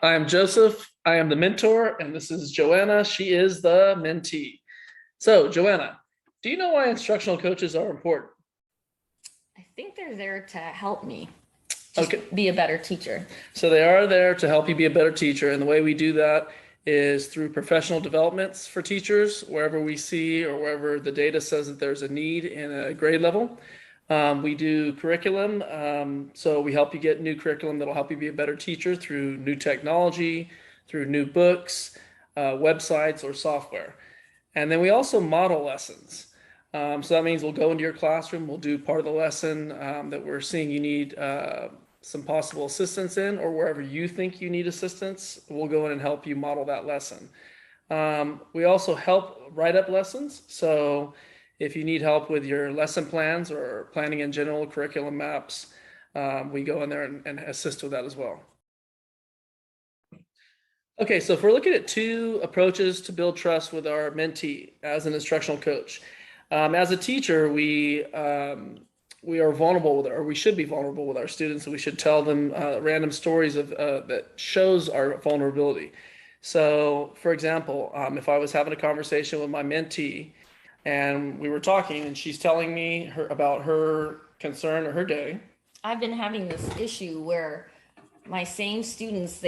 I am Joseph. I am the mentor, and this is Joanna. She is the mentee. So, Joanna, do you know why instructional coaches are important? I think they're there to help me just Okay, be a better teacher. so they are there to help you be a better teacher, and the way we do that is through professional developments for teachers, wherever we see or wherever the data says that there's a need in a grade level. We do curriculum, so we help you get new curriculum that'll help you be a better teacher through new technology, through new books, websites, or software. And then we also model lessons. So that means we'll go into your classroom, we'll do part of the lesson that we're seeing you need some possible assistance in, or wherever you think you need assistance, we'll go in and help you model that lesson. We also help write up lessons. So if you need help with your lesson plans or planning in general, curriculum maps, we go in there and assist with that as well. Okay, so if we're looking at two approaches to build trust with our mentee as an instructional coach, as a teacher, we are vulnerable with, or we should be vulnerable with our students, and we should tell them random stories of that shows our vulnerability. So, for example, if I was having a conversation with my mentee, and we were talking, and she's telling me about her concern or her day. I've been having this issue where my same students,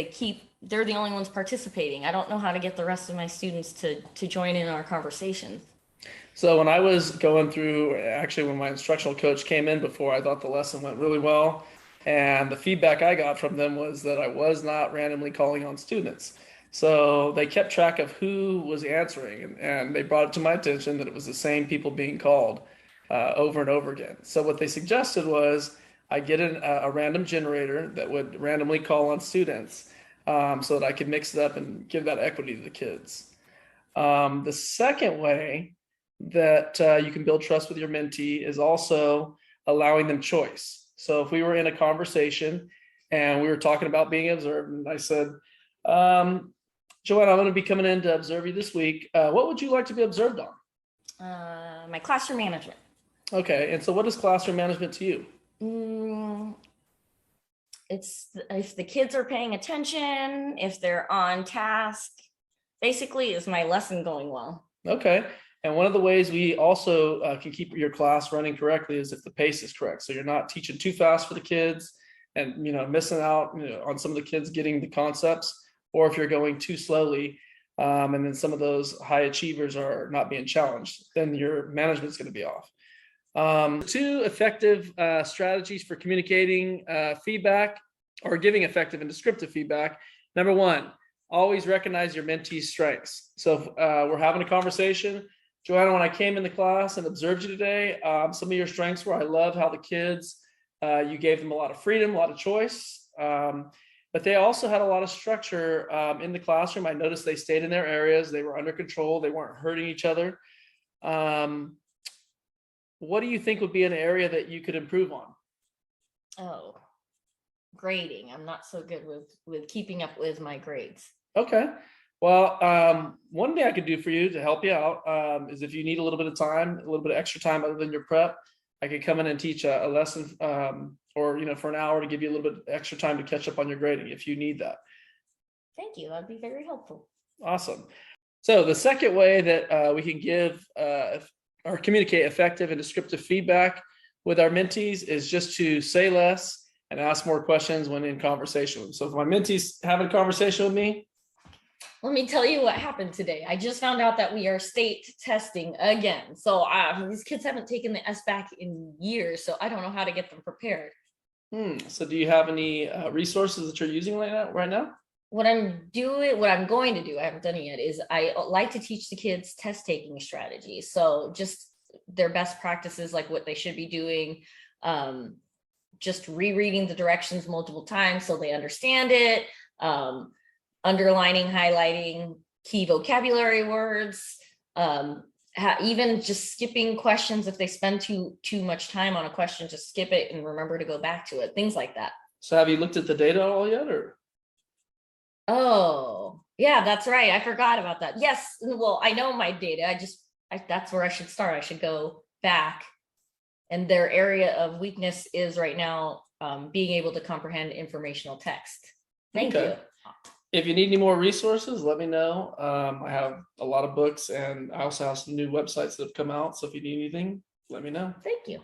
they're the only ones participating. I don't know how to get the rest of my students to join in our conversations. So when I was going through, actually, when my instructional coach came in before, I thought the lesson went really well. And the feedback I got from them was that I was not randomly calling on students. So they kept track of who was answering, and they brought it to my attention that it was the same people being called over and over again. So what they suggested was I get a random generator that would randomly call on students so that I could mix it up and give that equity to the kids. The second way that you can build trust with your mentee is also allowing them choice. So if we were in a conversation and we were talking about being observed, and I said, Joanna, I'm going to be coming in to observe you this week. What would you like to be observed on? My classroom management. Okay, and so what is classroom management to you? Mm, it's if the kids are paying attention, if they're on task. Basically, is my lesson going well? Okay. And one of the ways we also can keep your class running correctly is if the pace is correct. So you're not teaching too fast for the kids and missing out on some of the kids getting the concepts, or if you're going too slowly and then some of those high achievers are not being challenged, then your management's going to be off. Two effective strategies for communicating feedback or giving effective and descriptive feedback. Number one, always recognize your mentee's strengths. So if we're having a conversation, Joanna, when I came in the class and observed you today, some of your strengths were I love how the kids, you gave them a lot of freedom, a lot of choice, but they also had a lot of structure in the classroom. I noticed they stayed in their areas. They were under control. They weren't hurting each other. What do you think would be an area that you could improve on? Oh, grading. I'm not so good with keeping up with my grades. Okay. Well, one thing I could do for you to help you out is if you need a little bit of time, a little bit of extra time other than your prep, I could come in and teach a lesson or, for an hour to give you a little bit extra time to catch up on your grading if you need that. Thank you. That'd be very helpful. Awesome. So the second way that we can give or communicate effective and descriptive feedback with our mentees is just to say less and ask more questions when in conversation. So if my mentee's having a conversation with me, let me tell you what happened today. I just found out that we are state testing again. So these kids haven't taken the SBAC in years, so I don't know how to get them prepared. So do you have any resources that you're using right now? What I'm going to do, I haven't done it yet, is I like to teach the kids test taking strategies. So just their best practices, like what they should be doing, just rereading the directions multiple times so they understand it, underlining, highlighting key vocabulary words, even just skipping questions. If they spend too much time on a question, just skip it and remember to go back to it, things like that. So have you looked at the data all yet, or? Oh, yeah, that's right. I forgot about that. Yes. Well, I know my data. That's where I should start. I should go back. And their area of weakness is right now being able to comprehend informational text. Thank Okay. you. If you need any more resources, let me know. I have a lot of books and I also have some new websites that have come out. So if you need anything, let me know. Thank you.